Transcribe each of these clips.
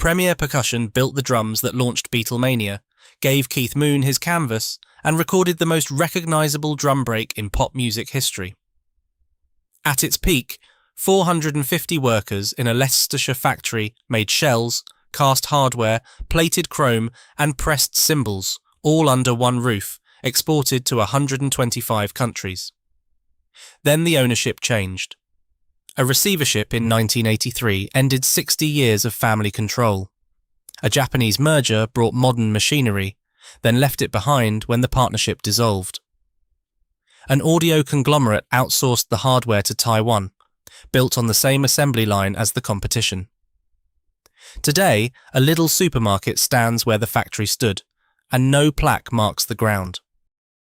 Premier Percussion built the drums that launched Beatlemania, gave Keith Moon his canvas, and recorded the most recognisable drum break in pop music history. At its peak, 450 workers in a Leicestershire factory made shells, cast hardware, plated chrome, and pressed cymbals, all under one roof, exported to 125 countries. Then the ownership changed. A receivership in 1983 ended 60 years of family control. A Japanese merger brought modern machinery, then left it behind when the partnership dissolved. An audio conglomerate outsourced the hardware to Taiwan, built on the same assembly line as the competition. Today, a little supermarket stands where the factory stood, and no plaque marks the ground.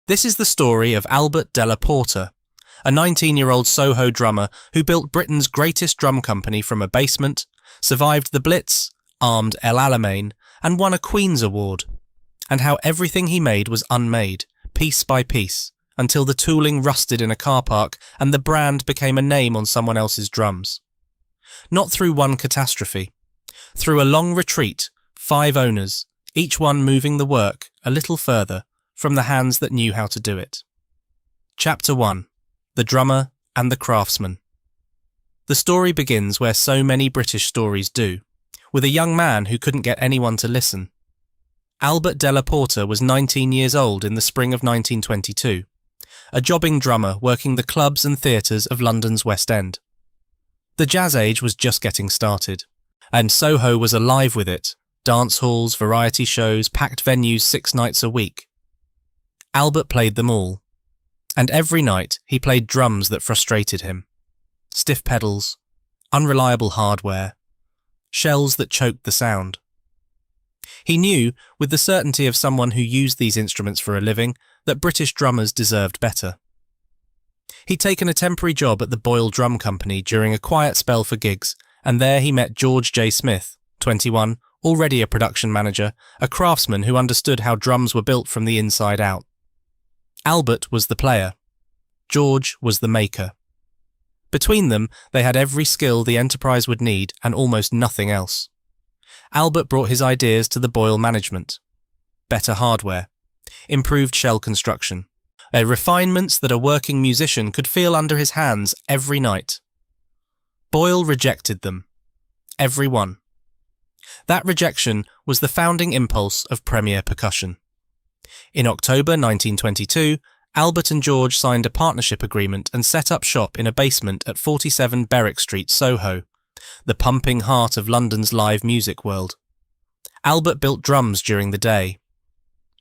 This is the story of Albert Della Porta, a 19-year-old Soho drummer who built Britain's greatest drum company from a basement, survived the Blitz, armed El Alamein, and won a Queen's Award, and how everything he made was unmade, piece by piece, until the tooling rusted in a car park and the brand became a name on someone else's drums. Not through one catastrophe. Through a long retreat, 5 owners, each one moving the work a little further from the hands that knew how to do it. Chapter 1. The Drummer and the Craftsman. The story begins where so many British stories do, with a young man who couldn't get anyone to listen. Albert Della Porta was 19 years old in the spring of 1922, a jobbing drummer working the clubs and theatres of London's West End. The jazz age was just getting started, and Soho was alive with it, dance halls, variety shows, packed venues 6 nights a week. Albert played them all, and every night he played drums that frustrated him. Stiff pedals, unreliable hardware, shells that choked the sound. He knew, with the certainty of someone who used these instruments for a living, that British drummers deserved better. He'd taken a temporary job at the Boyle Drum Company during a quiet spell for gigs, and there he met George J. Smith, 21, already a production manager, a craftsman who understood how drums were built from the inside out. Albert was the player. George was the maker. Between them, they had every skill the enterprise would need and almost nothing else. Albert brought his ideas to the Boyle management. Better hardware, improved shell construction, refinements that a working musician could feel under his hands every night. Boyle rejected them. Every one. That rejection was the founding impulse of Premier Percussion. In October 1922, Albert and George signed a partnership agreement and set up shop in a basement at 47 Berwick Street, Soho, the pumping heart of London's live music world. Albert built drums during the day.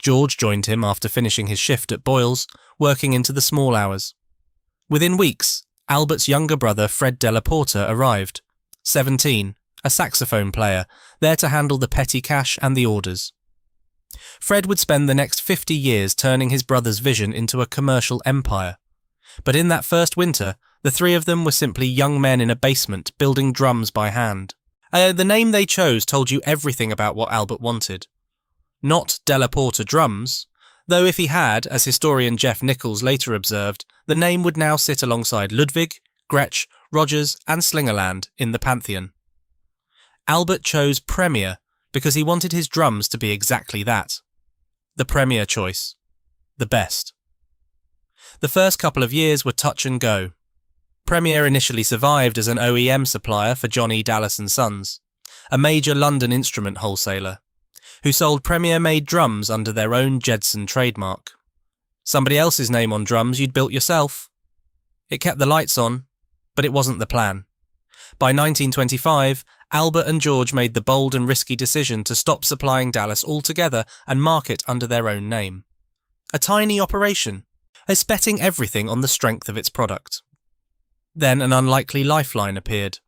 George joined him after finishing his shift at Boyle's, working into the small hours. Within weeks, Albert's younger brother Fred Della Porta arrived, 17, a saxophone player, there to handle the petty cash and the orders. Fred would spend the next 50 years turning his brother's vision into a commercial empire. But in that first winter, the 3 of them were simply young men in a basement building drums by hand. The name they chose told you everything about what Albert wanted. Not Della Porta Drums, though if he had, as historian Jeff Nichols later observed, the name would now sit alongside Ludwig, Gretsch, Rogers and Slingerland in the pantheon. Albert chose Premier because he wanted his drums to be exactly that. The premier choice. The best. The first couple of years were touch and go. Premier initially survived as an OEM supplier for John E. Dallas & Sons, a major London instrument wholesaler, who sold Premier-made drums under their own Jedson trademark. Somebody else's name on drums you'd built yourself. It kept the lights on, but it wasn't the plan. By 1925, Albert and George made the bold and risky decision to stop supplying Dallas altogether and market under their own name. A tiny operation, as betting everything on the strength of its product. Then an unlikely lifeline appeared.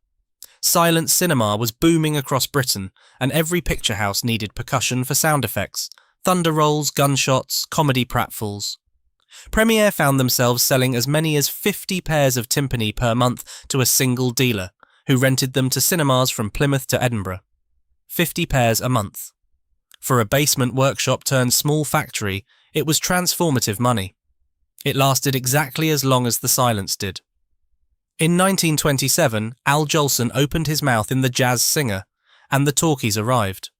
Silent cinema was booming across Britain, and every picture house needed percussion for sound effects, thunder rolls, gunshots, comedy pratfalls. Premier found themselves selling as many as 50 pairs of timpani per month to a single dealer, who rented them to cinemas from Plymouth to Edinburgh. 50 pairs a month. For a basement workshop turned small factory, it was transformative money. It lasted exactly as long as the silence did. In 1927, Al Jolson opened his mouth in The Jazz Singer, and the talkies arrived.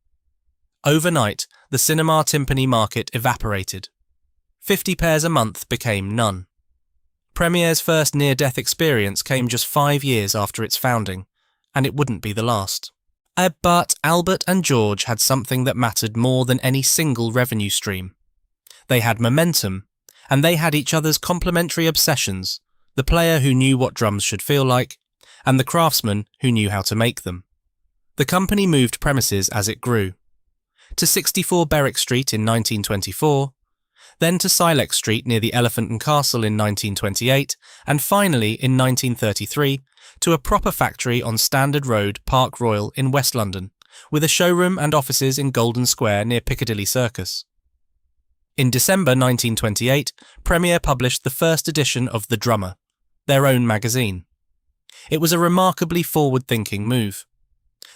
Overnight, the cinema timpani market evaporated. 50 pairs a month became none. Premier's first near-death experience came just 5 years after its founding, and it wouldn't be the last. But Albert and George had something that mattered more than any single revenue stream. They had momentum, and they had each other's complementary obsessions, the player who knew what drums should feel like, and the craftsman who knew how to make them. The company moved premises as it grew. To 64 Berwick Street in 1924, then to Silex Street near the Elephant and Castle in 1928, and finally in 1933 to a proper factory on Standard Road, Park Royal in West London, with a showroom and offices in Golden Square near Piccadilly Circus. In December 1928, Premier published the first edition of The Drummer, their own magazine. It was a remarkably forward-thinking move.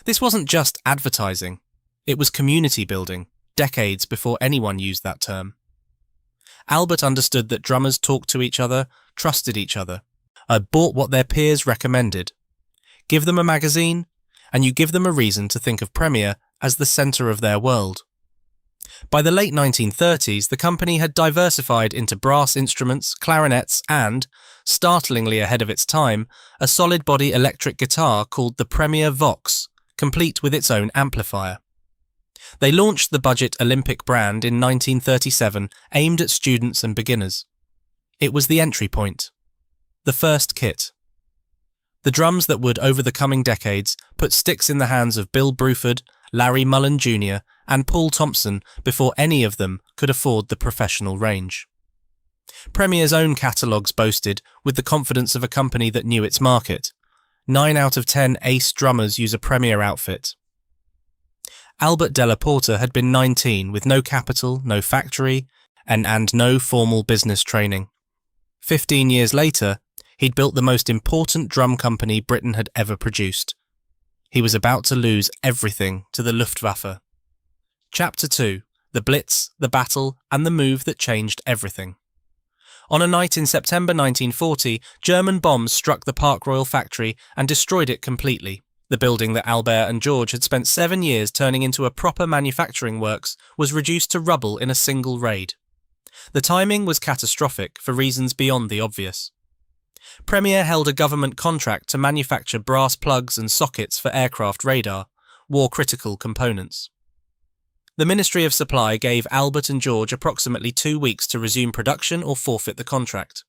This wasn't just advertising, it was community building, decades before anyone used that term. Albert understood that drummers talked to each other, trusted each other, bought what their peers recommended. Give them a magazine, and you give them a reason to think of Premier as the centre of their world. By the late 1930s, the company had diversified into brass instruments, clarinets and, startlingly ahead of its time, a solid-body electric guitar called the Premier Vox, complete with its own amplifier. They launched the budget Olympic brand in 1937, aimed at students and beginners. It was the entry point. The first kit. The drums that would, over the coming decades, put sticks in the hands of Bill Bruford, Larry Mullen Jr. and Paul Thompson before any of them could afford the professional range. Premier's own catalogues boasted, with the confidence of a company that knew its market, 9 out of 10 ace drummers use a Premier outfit. Albert Della Porta had been 19 with no capital, no factory, and no formal business training. 15 years later, he'd built the most important drum company Britain had ever produced. He was about to lose everything to the Luftwaffe. Chapter 2. The Blitz, the Battle, and the Move that Changed Everything. On a night in September 1940, German bombs struck the Park Royal factory and destroyed it completely. The building that Albert and George had spent 7 years turning into a proper manufacturing works was reduced to rubble in a single raid. The timing was catastrophic for reasons beyond the obvious. Premier held a government contract to manufacture brass plugs and sockets for aircraft radar, war-critical components. The Ministry of Supply gave Albert and George approximately 2 weeks to resume production or forfeit the contract.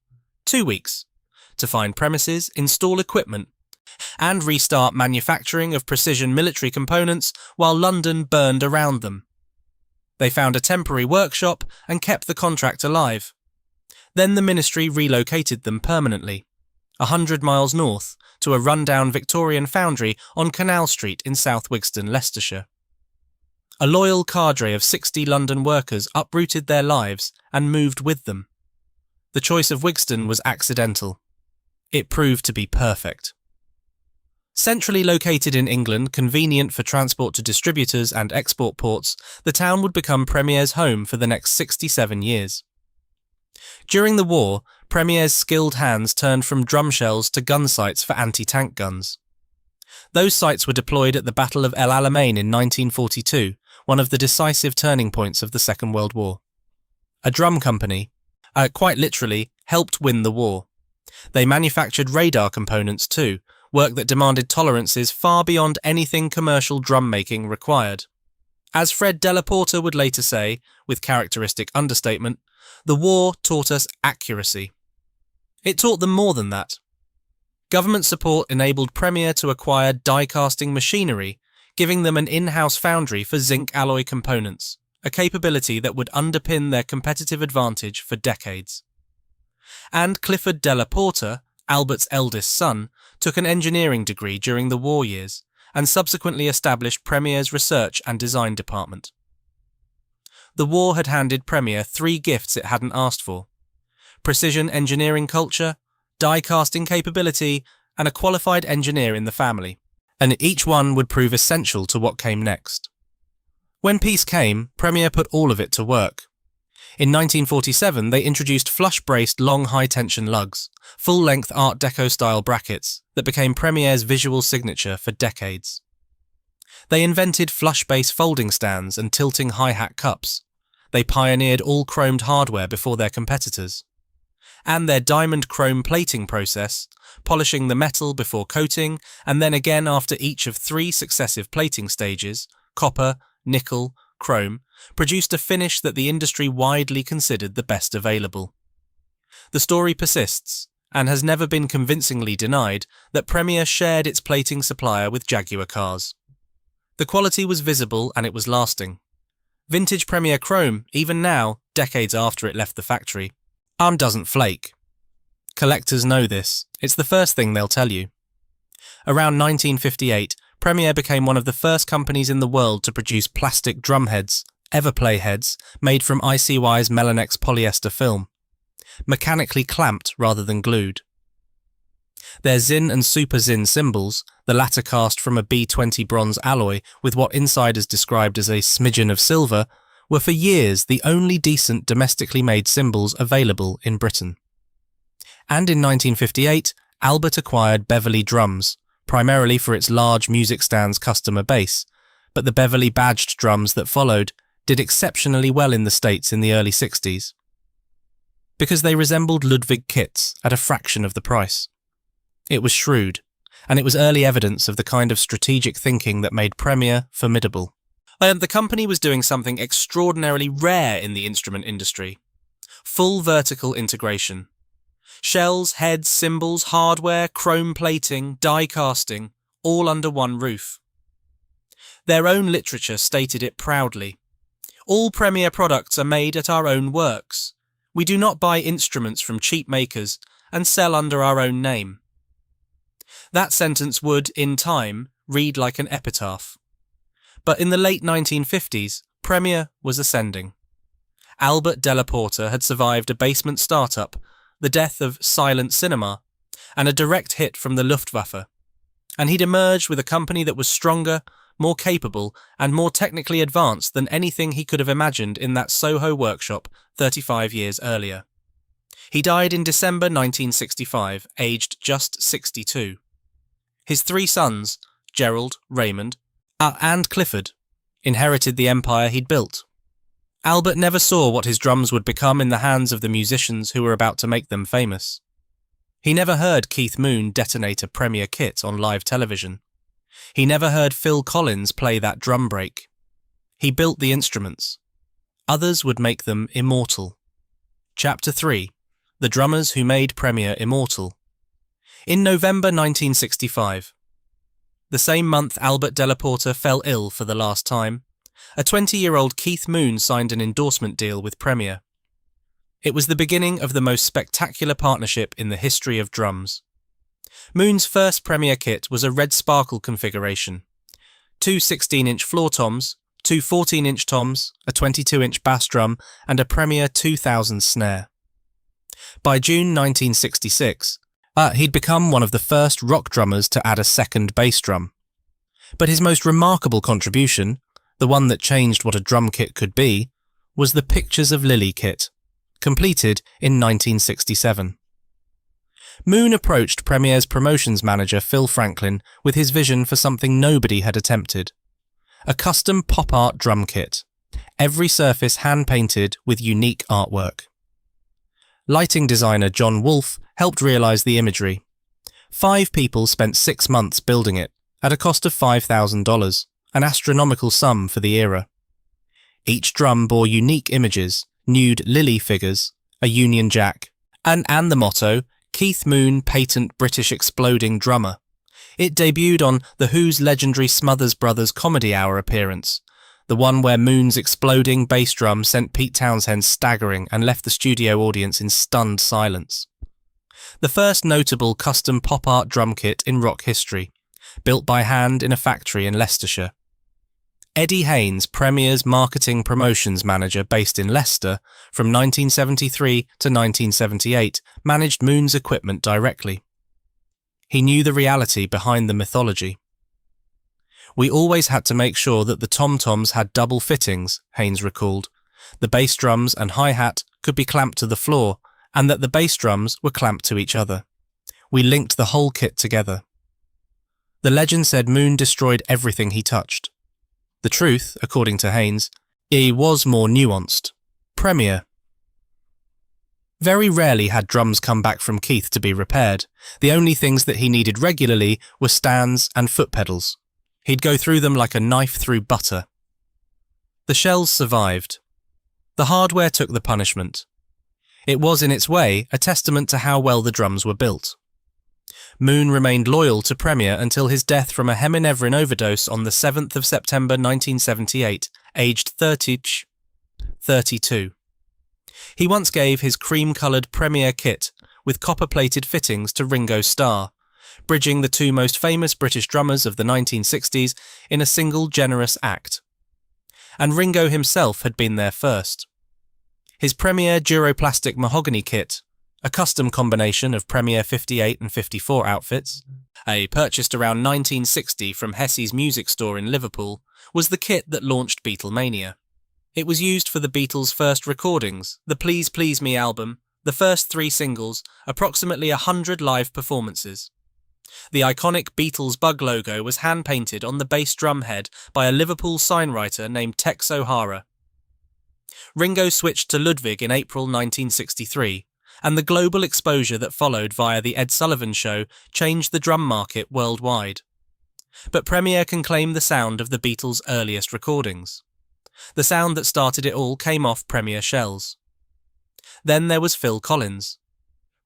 2 weeks. To find premises, install equipment, and restart manufacturing of precision military components while London burned around them. They found a temporary workshop and kept the contract alive. Then the ministry relocated them permanently, 100 miles north, to a rundown Victorian foundry on Canal Street in South Wigston, Leicestershire. A loyal cadre of 60 London workers uprooted their lives and moved with them. The choice of Wigston was accidental. It proved to be perfect. Centrally located in England, convenient for transport to distributors and export ports, the town would become Premier's home for the next 67 years. During the war, Premier's skilled hands turned from drum shells to gun sights for anti-tank guns. Those sights were deployed at the Battle of El Alamein in 1942, one of the decisive turning points of the Second World War. A drum company, quite literally, helped win the war. They manufactured radar components too, work that demanded tolerances far beyond anything commercial drum making required. As Fred Della Porta would later say, with characteristic understatement, the war taught us accuracy. It taught them more than that. Government support enabled Premier to acquire die-casting machinery, giving them an in-house foundry for zinc alloy components, a capability that would underpin their competitive advantage for decades. And Clifford Della Porta, Albert's eldest son, took an engineering degree during the war years and subsequently established Premier's research and design department. The war had handed Premier 3 gifts it hadn't asked for: precision engineering culture, die-casting capability, and a qualified engineer in the family, and each one would prove essential to what came next. When peace came, Premier put all of it to work. In 1947, they introduced flush-braced long high-tension lugs, full-length Art Deco-style brackets that became Premier's visual signature for decades. They invented flush-bass folding stands and tilting hi-hat cups. They pioneered all chromed hardware before their competitors. And their diamond chrome plating process, polishing the metal before coating and then again after each of 3 successive plating stages, copper, nickel, chrome, produced a finish that the industry widely considered the best available. The story persists, and has never been convincingly denied, that Premier shared its plating supplier with Jaguar cars. The quality was visible and it was lasting. Vintage Premier chrome, even now, decades after it left the factory, doesn't flake. Collectors know this. It's the first thing they'll tell you. Around 1958, Premier became one of the first companies in the world to produce plastic drum heads, Everplay heads, made from ICY's Melanex polyester film, mechanically clamped rather than glued. Their Zin and Super Zin cymbals, the latter cast from a B20 bronze alloy with what insiders described as a smidgen of silver, were for years the only decent domestically made cymbals available in Britain. And in 1958, Albert acquired Beverley Drums, primarily for its large music stands customer base, but the Beverley badged drums that followed did exceptionally well in the States in the early 60s. Because they resembled Ludwig kits at a fraction of the price. It was shrewd, and it was early evidence of the kind of strategic thinking that made Premier formidable. The company was doing something extraordinarily rare in the instrument industry. Full vertical integration. Shells, heads, cymbals, hardware, chrome plating, die casting, all under one roof. Their own literature stated it proudly. All Premier products are made at our own works. We do not buy instruments from cheap makers and sell under our own name. That sentence would, in time, read like an epitaph. But in the late 1950s, Premier was ascending. Albert Della Porta had survived a basement startup, the death of silent cinema, and a direct hit from the Luftwaffe, and he'd emerged with a company that was stronger, more capable, and more technically advanced than anything he could have imagined in that Soho workshop 35 years earlier. He died in December 1965, aged just 62. His 3 sons, Gerald, Raymond, and Clifford, inherited the empire he'd built. Albert never saw what his drums would become in the hands of the musicians who were about to make them famous. He never heard Keith Moon detonate a Premier kit on live television. He never heard Phil Collins play that drum break. He built the instruments. Others would make them immortal. Chapter 3. The Drummers Who Made Premier Immortal. In November 1965. The same month Albert Della Porta fell ill for the last time, a 20-year-old Keith Moon signed an endorsement deal with Premier. It was the beginning of the most spectacular partnership in the history of drums. Moon's first Premier kit was a red sparkle configuration. 2 16-inch floor toms, 2 14-inch toms, a 22-inch bass drum, and a Premier 2000 snare. By June 1966, he'd become one of the first rock drummers to add a second bass drum. But his most remarkable contribution, the one that changed what a drum kit could be, was the Pictures of Lily kit, completed in 1967. Moon approached Premier's promotions manager Phil Franklin with his vision for something nobody had attempted. A custom pop art drum kit, every surface hand-painted with unique artwork. Lighting designer John Wolfe helped realise the imagery. 5 people spent 6 months building it, at a cost of $5,000, an astronomical sum for the era. Each drum bore unique images, nude lily figures, a Union Jack, and the motto, Keith Moon, Patent British Exploding Drummer. It debuted on The Who's legendary Smothers Brothers Comedy Hour appearance, the one where Moon's exploding bass drum sent Pete Townshend staggering and left the studio audience in stunned silence. The first notable custom pop art drum kit in rock history, built by hand in a factory in Leicestershire. Eddie Haynes, Premier's marketing promotions manager based in Leicester, from 1973 to 1978, managed Moon's equipment directly. He knew the reality behind the mythology. We always had to make sure that the tom-toms had double fittings, Haynes recalled. The bass drums and hi-hat could be clamped to the floor, and that the bass drums were clamped to each other. We linked the whole kit together. The legend said Moon destroyed everything he touched. The truth, according to Haynes, was more nuanced. Premier. Very rarely had drums come back from Keith to be repaired. The only things that he needed regularly were stands and foot pedals. He'd go through them like a knife through butter. The shells survived. The hardware took the punishment. It was, in its way, a testament to how well the drums were built. Moon remained loyal to Premier until his death from a heminevrin overdose on the 7th of September 1978, aged 32. He once gave his cream-coloured Premier kit with copper-plated fittings to Ringo Starr, bridging the two most famous British drummers of the 1960s in a single generous act. And Ringo himself had been there first. His Premier Duroplastic mahogany kit, a custom combination of Premier 58 and 54 outfits, purchased around 1960 from Hessie's music store in Liverpool, was the kit that launched Beatlemania. It was used for the Beatles' first recordings, the Please Please Me album, the first 3 singles, approximately 100 live performances. The iconic Beatles bug logo was hand-painted on the bass drum head by a Liverpool signwriter named Tex O'Hara. Ringo switched to Ludwig in April 1963, and the global exposure that followed via The Ed Sullivan Show changed the drum market worldwide. But Premier can claim the sound of the Beatles' earliest recordings. The sound that started it all came off Premier shells. Then there was Phil Collins.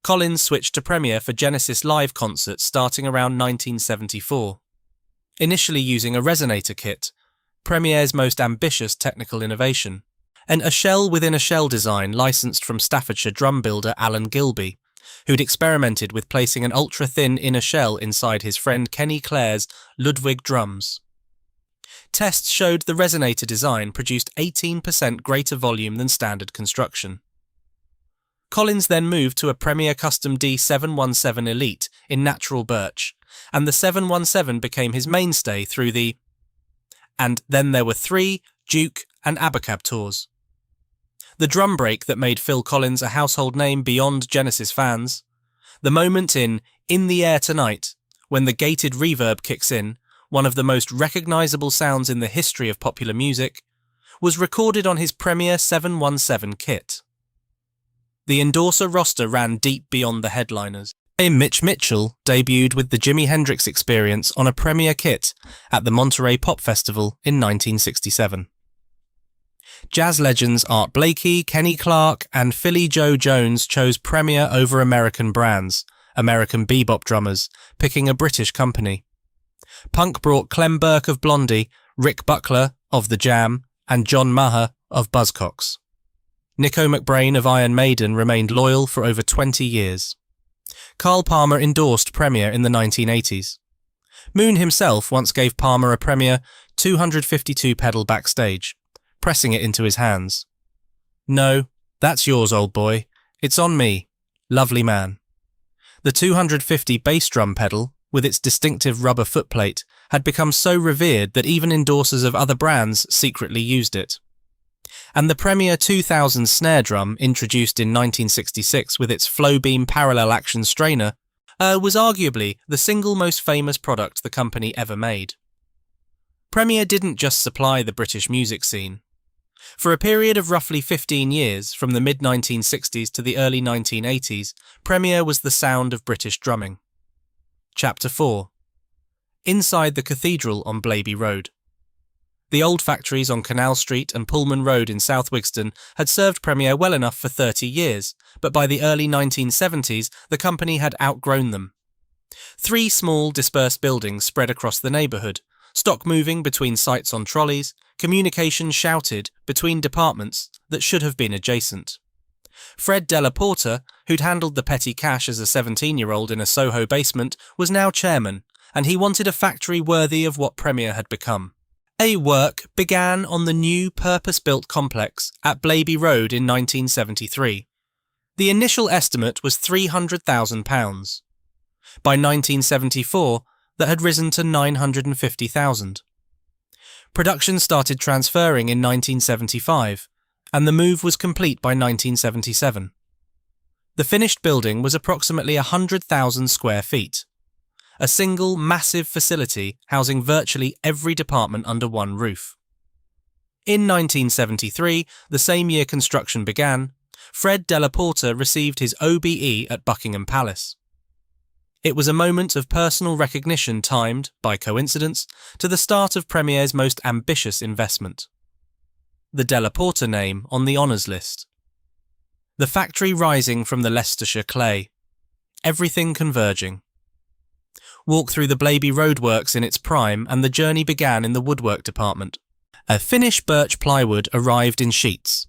Collins switched to Premier for Genesis live concerts starting around 1974. Initially using a resonator kit, Premier's most ambitious technical innovation, and a shell-within-a-shell design licensed from Staffordshire drum builder Alan Gilby, who'd experimented with placing an ultra-thin inner shell inside his friend Kenny Clare's Ludwig drums. Tests showed the resonator design produced 18% greater volume than standard construction. Collins then moved to a Premier Custom D717 Elite in natural birch, and the 717 became his mainstay through the... And then there were 3 Duke and Abacab tours. The drum break that made Phil Collins a household name beyond Genesis fans, the moment in the Air Tonight, when the gated reverb kicks in, one of the most recognisable sounds in the history of popular music, was recorded on his Premier 717 kit. The endorser roster ran deep beyond the headliners. Mitch Mitchell debuted with the Jimi Hendrix Experience on a Premier kit at the Monterey Pop Festival in 1967. Jazz legends Art Blakey, Kenny Clarke and Philly Joe Jones chose Premier over American brands, American bebop drummers, picking a British company. Punk brought Clem Burke of Blondie, Rick Buckler of The Jam and John Maher of Buzzcocks. Nico McBrain of Iron Maiden remained loyal for over 20 years. Carl Palmer endorsed Premier in the 1980s. Moon himself once gave Palmer a Premier 252 pedal backstage, pressing it into his hands. "No, that's yours, old boy. It's on me. Lovely man." The 250 bass drum pedal, with its distinctive rubber footplate, had become so revered that even endorsers of other brands secretly used it. And the Premier 2000 snare drum, introduced in 1966 with its flow-beam parallel action strainer, was arguably the single most famous product the company ever made. Premier didn't just supply the British music scene. For a period of roughly 15 years, from the mid-1960s to the early 1980s, Premier was the sound of British drumming. Chapter 4. Inside the Cathedral on Blaby Road. The old factories on Canal Street and Pullman Road in South Wigston had served Premier well enough for 30 years, but by the early 1970s the company had outgrown them. 3 small, dispersed buildings spread across the neighbourhood, stock moving between sites on trolleys, communication shouted between departments that should have been adjacent. Fred Della Porta, who'd handled the petty cash as a 17-year-old in a Soho basement, was now chairman, and he wanted a factory worthy of what Premier had become. Work began on the new purpose-built complex at Blaby Road in 1973. The initial estimate was £300,000. By 1974, that had risen to £950,000. Production started transferring in 1975, and the move was complete by 1977. The finished building was approximately 100,000 square feet. A single, massive facility housing virtually every department under one roof. In 1973, the same year construction began, Fred Della Porta received his OBE at Buckingham Palace. It was a moment of personal recognition timed, by coincidence, to the start of Premier's most ambitious investment. The Della Porta name on the honours list. The factory rising from the Leicestershire clay. Everything converging. Walk through the Blaby Road works in its prime and the journey began in the woodwork department. A Finnish birch plywood arrived in sheets.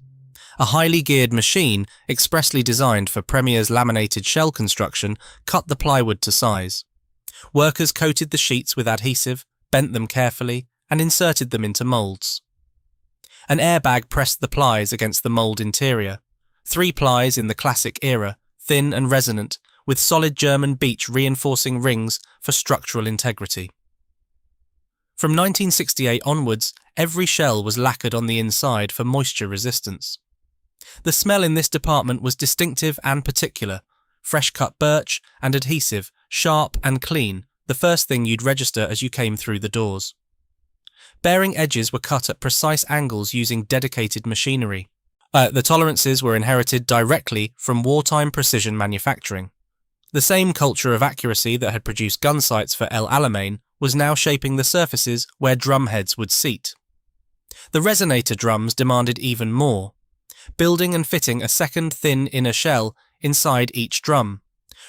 A highly geared machine, expressly designed for Premier's laminated shell construction, cut the plywood to size. Workers coated the sheets with adhesive, bent them carefully, and inserted them into moulds. An airbag pressed the plies against the mould interior. 3 plies in the classic era, thin and resonant, with solid German beech reinforcing rings for structural integrity. From 1968 onwards, every shell was lacquered on the inside for moisture resistance. The smell in this department was distinctive and particular, fresh-cut birch and adhesive, sharp and clean, the first thing you'd register as you came through the doors. Bearing edges were cut at precise angles using dedicated machinery. The tolerances were inherited directly from wartime precision manufacturing. The same culture of accuracy that had produced gun sights for El Alamein was now shaping the surfaces where drum heads would seat. The resonator drums demanded even more, building and fitting a second thin inner shell inside each drum,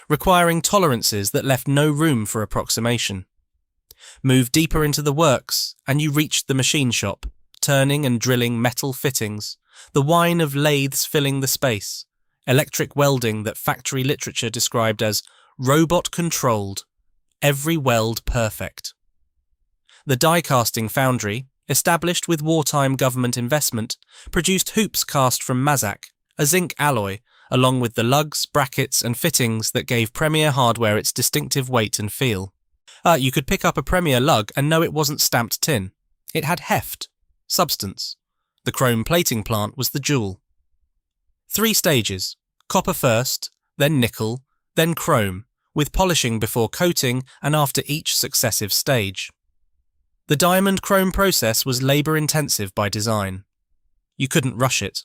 requiring tolerances that left no room for approximation. Move deeper into the works, and you reached the machine shop, turning and drilling metal fittings, the whine of lathes filling the space, electric welding that factory literature described as robot-controlled, every weld perfect. The die-casting foundry, established with wartime government investment, produced hoops cast from Mazak, a zinc alloy, along with the lugs, brackets and fittings that gave Premier hardware its distinctive weight and feel. You could pick up a Premier lug and know it wasn't stamped tin. It had heft, substance. The chrome plating plant was the jewel. 3 stages, copper first, then nickel, then chrome, with polishing before coating and after each successive stage. The diamond chrome process was labour-intensive by design. You couldn't rush it.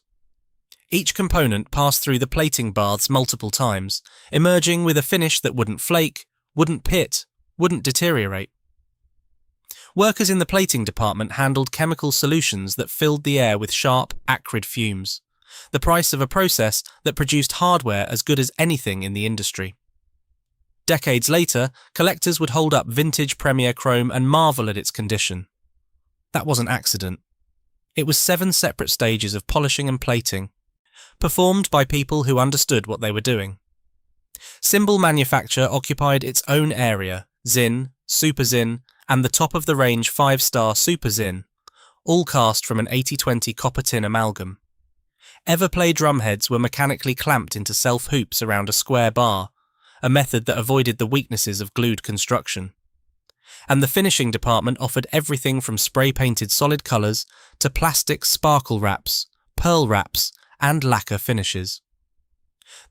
Each component passed through the plating baths multiple times, emerging with a finish that wouldn't flake, wouldn't pit, wouldn't deteriorate. Workers in the plating department handled chemical solutions that filled the air with sharp, acrid fumes, the price of a process that produced hardware as good as anything in the industry. Decades later, collectors would hold up vintage Premier chrome and marvel at its condition. That wasn't accident. It was 7 separate stages of polishing and plating, performed by people who understood what they were doing. Cymbal manufacture occupied its own area, Zinn, Super Zinn, and the top-of-the-range 5-star Super Zinn, all cast from an 80-20 copper-tin amalgam. Everplay drumheads were mechanically clamped into self-hoops around a square bar, a method that avoided the weaknesses of glued construction. And the finishing department offered everything from spray-painted solid colours to plastic sparkle wraps, pearl wraps, and lacquer finishes.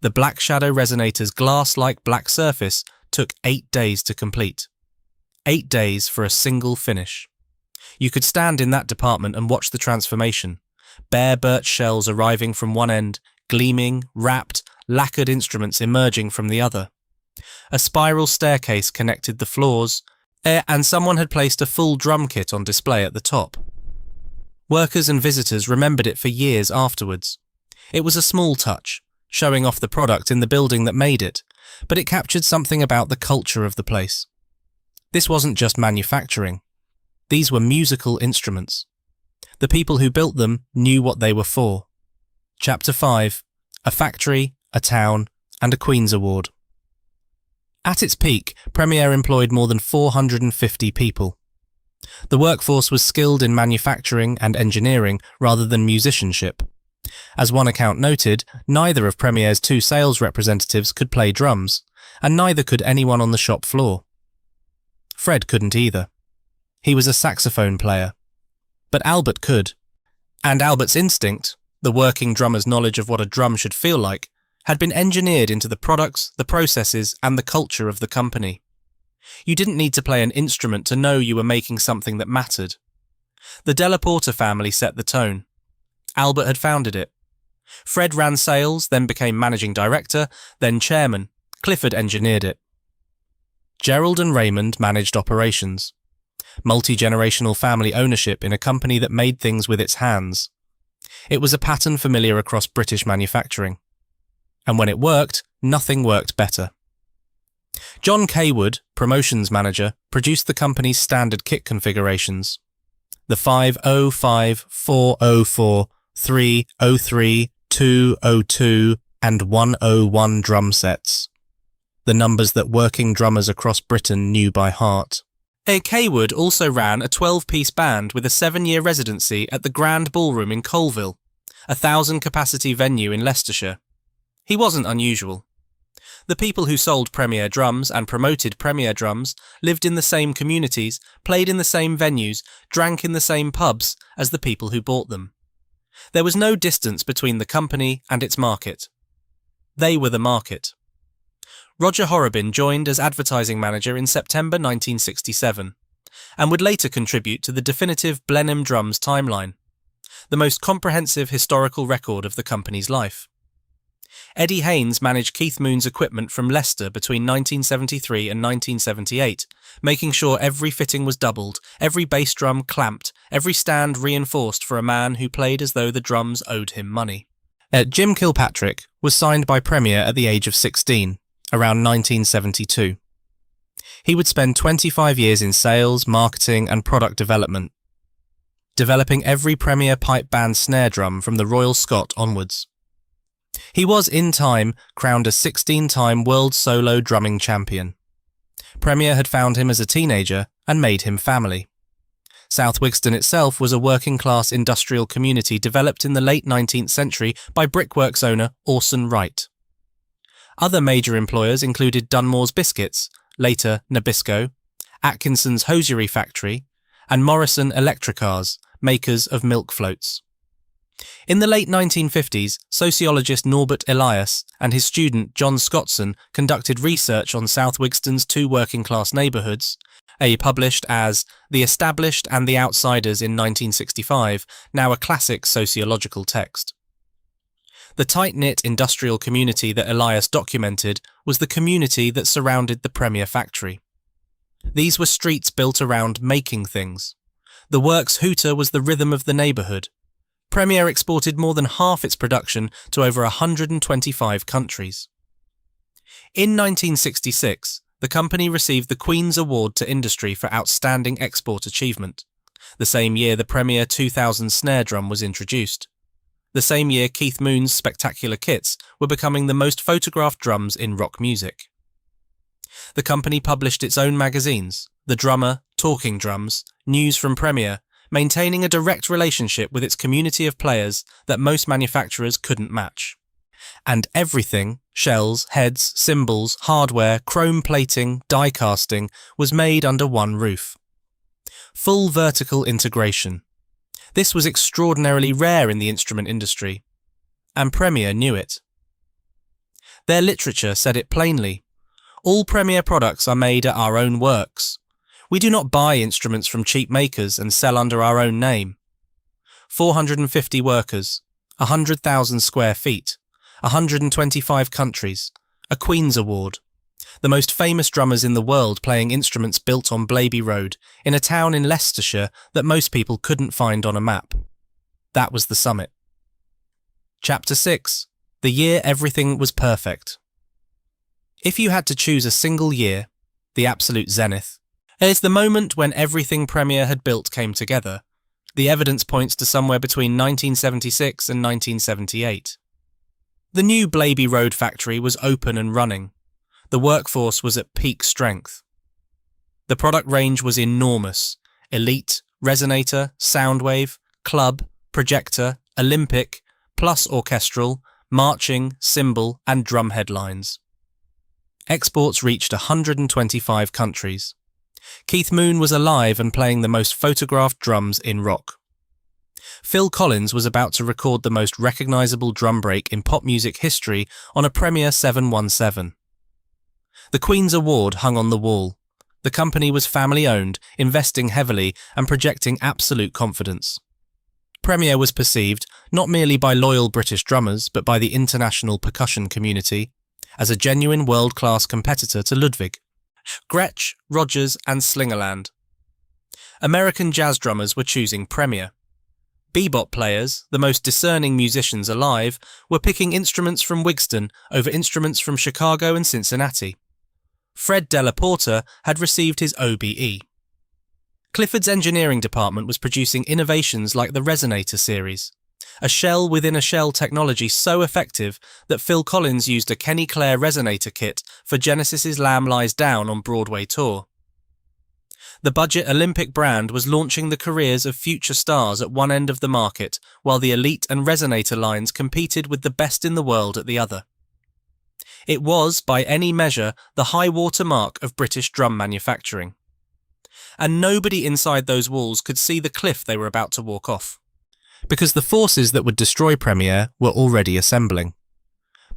The Black Shadow Resonator's glass-like black surface took 8 days to complete. 8 days for a single finish. You could stand in that department and watch the transformation. Bare birch shells arriving from one end, gleaming, wrapped, lacquered instruments emerging from the other. A spiral staircase connected the floors, and someone had placed a full drum kit on display at the top. Workers and visitors remembered it for years afterwards. It was a small touch, showing off the product in the building that made it, but it captured something about the culture of the place. This wasn't just manufacturing. These were musical instruments. The people who built them knew what they were for. Chapter 5. A factory, a town, and a Queen's Award. At its peak, Premier employed more than 450 people. The workforce was skilled in manufacturing and engineering rather than musicianship. As one account noted, neither of Premier's 2 sales representatives could play drums, and neither could anyone on the shop floor. Fred couldn't either. He was a saxophone player. But Albert could. And Albert's instinct, the working drummer's knowledge of what a drum should feel like, had been engineered into the products, the processes, and the culture of the company. You didn't need to play an instrument to know you were making something that mattered. The Della Porta family set the tone. Albert had founded it. Fred ran sales, then became managing director, then chairman. Clifford engineered it. Gerald and Raymond managed operations. Multi-generational family ownership in a company that made things with its hands. It was a pattern familiar across British manufacturing. And when it worked, nothing worked better. John Kaywood, promotions manager, produced the company's standard kit configurations. The 505, 404, 303, 202 and 101 drum sets. The numbers that working drummers across Britain knew by heart. Kaywood also ran a 12-piece band with a 7-year residency at the Grand Ballroom in Colville, a 1,000-capacity venue in Leicestershire. He wasn't unusual. The people who sold Premier drums and promoted Premier drums lived in the same communities, played in the same venues, drank in the same pubs as the people who bought them. There was no distance between the company and its market. They were the market. Roger Horrobin joined as advertising manager in September 1967 and would later contribute to the definitive Blenheim Drums timeline, the most comprehensive historical record of the company's life. Eddie Haynes managed Keith Moon's equipment from Leicester between 1973 and 1978, making sure every fitting was doubled, every bass drum clamped, every stand reinforced for a man who played as though the drums owed him money. Jim Kilpatrick was signed by Premier at the age of 16, around 1972. He would spend 25 years in sales, marketing and product development, developing every Premier pipe band snare drum from the Royal Scot onwards. He was, in time, crowned a 16-time world solo drumming champion. Premier had found him as a teenager and made him family. South Wigston itself was a working-class industrial community developed in the late 19th century by brickworks owner Orson Wright. Other major employers included Dunmore's Biscuits, later Nabisco, Atkinson's Hosiery Factory, and Morrison Electricars, makers of milk floats. In the late 1950s, sociologist Norbert Elias and his student John Scottson conducted research on South Wigston's two working-class neighbourhoods, published as The Established and the Outsiders in 1965, now a classic sociological text. The tight-knit industrial community that Elias documented was the community that surrounded the Premier factory. These were streets built around making things. The works hooter was the rhythm of the neighbourhood. Premier exported more than half its production to over 125 countries. In 1966, the company received the Queen's Award to Industry for Outstanding Export Achievement. The same year the Premier 2000 snare drum was introduced. The same year Keith Moon's spectacular kits were becoming the most photographed drums in rock music. The company published its own magazines, The Drummer, Talking Drums, News from Premier, maintaining a direct relationship with its community of players that most manufacturers couldn't match. And everything, shells, heads, cymbals, hardware, chrome plating, die casting, was made under one roof. Full vertical integration. This was extraordinarily rare in the instrument industry, and Premier knew it. Their literature said it plainly. All Premier products are made at our own works. We do not buy instruments from cheap makers and sell under our own name. 450 workers, 100,000 square feet, 125 countries, a Queen's Award, the most famous drummers in the world playing instruments built on Blaby Road in a town in Leicestershire that most people couldn't find on a map. That was the summit. Chapter 6. The year everything was perfect. If you had to choose a single year, the absolute zenith, it's the moment when everything Premier had built came together. The evidence points to somewhere between 1976 and 1978. The new Blaby Road factory was open and running. The workforce was at peak strength. The product range was enormous: Elite, Resonator, Soundwave, Club, Projector, Olympic, plus orchestral, marching, cymbal and drum headlines. Exports reached 125 countries. Keith Moon was alive and playing the most photographed drums in rock. Phil Collins was about to record the most recognisable drum break in pop music history on a Premier 717. The Queen's Award hung on the wall. The company was family-owned, investing heavily and projecting absolute confidence. Premier was perceived, not merely by loyal British drummers, but by the international percussion community, as a genuine world-class competitor to Ludwig, Gretsch, Rogers and Slingerland. American jazz drummers were choosing Premier. Bebop players, the most discerning musicians alive, were picking instruments from Wigston over instruments from Chicago and Cincinnati. Fred Della Porta had received his OBE. Clifford's engineering department was producing innovations like the Resonator series, a shell-within-a-shell technology so effective that Phil Collins used a Kenny Clare Resonator kit for Genesis's Lamb Lies Down on Broadway tour. The budget Olympic brand was launching the careers of future stars at one end of the market, while the Elite and Resonator lines competed with the best in the world at the other. It was, by any measure, the high-water mark of British drum manufacturing. And nobody inside those walls could see the cliff they were about to walk off, because the forces that would destroy Premier were already assembling.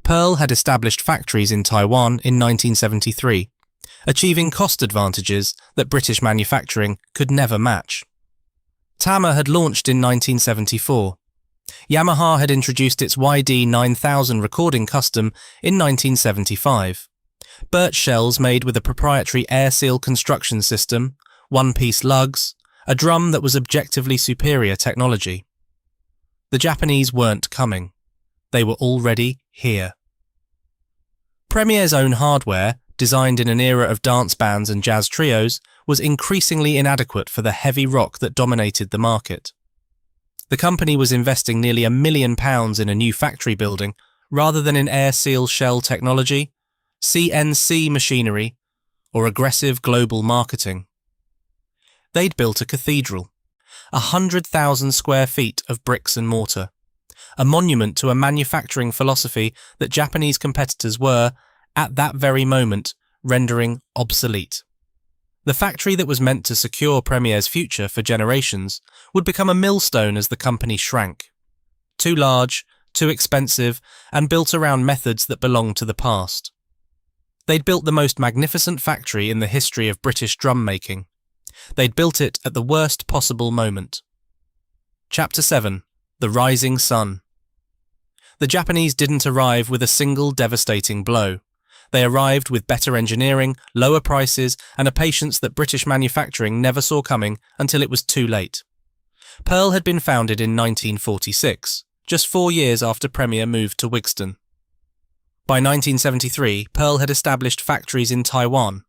Pearl had established factories in Taiwan in 1973, achieving cost advantages that British manufacturing could never match. Tama had launched in 1974. Yamaha had introduced its YD 9000 recording custom in 1975. Birch shells made with a proprietary air seal construction system, one-piece lugs, a drum that was objectively superior technology. The Japanese weren't coming. They were already here. Premier's own hardware, designed in an era of dance bands and jazz trios, was increasingly inadequate for the heavy rock that dominated the market. The company was investing nearly £1 million in a new factory building, rather than in air seal shell technology, CNC machinery, or aggressive global marketing. They'd built a cathedral, 100,000 square feet of bricks and mortar, a monument to a manufacturing philosophy that Japanese competitors were, at that very moment, rendering obsolete. The factory that was meant to secure Premier's future for generations would become a millstone as the company shrank. Too large, too expensive, and built around methods that belonged to the past. They'd built the most magnificent factory in the history of British drum making. They'd built it at the worst possible moment. Chapter 7. The Rising Sun. The Japanese didn't arrive with a single devastating blow. They arrived with better engineering, lower prices, and a patience that British manufacturing never saw coming until it was too late. Pearl had been founded in 1946, just 4 years after Premier moved to Wigston. By 1973, Pearl had established factories in Taiwan,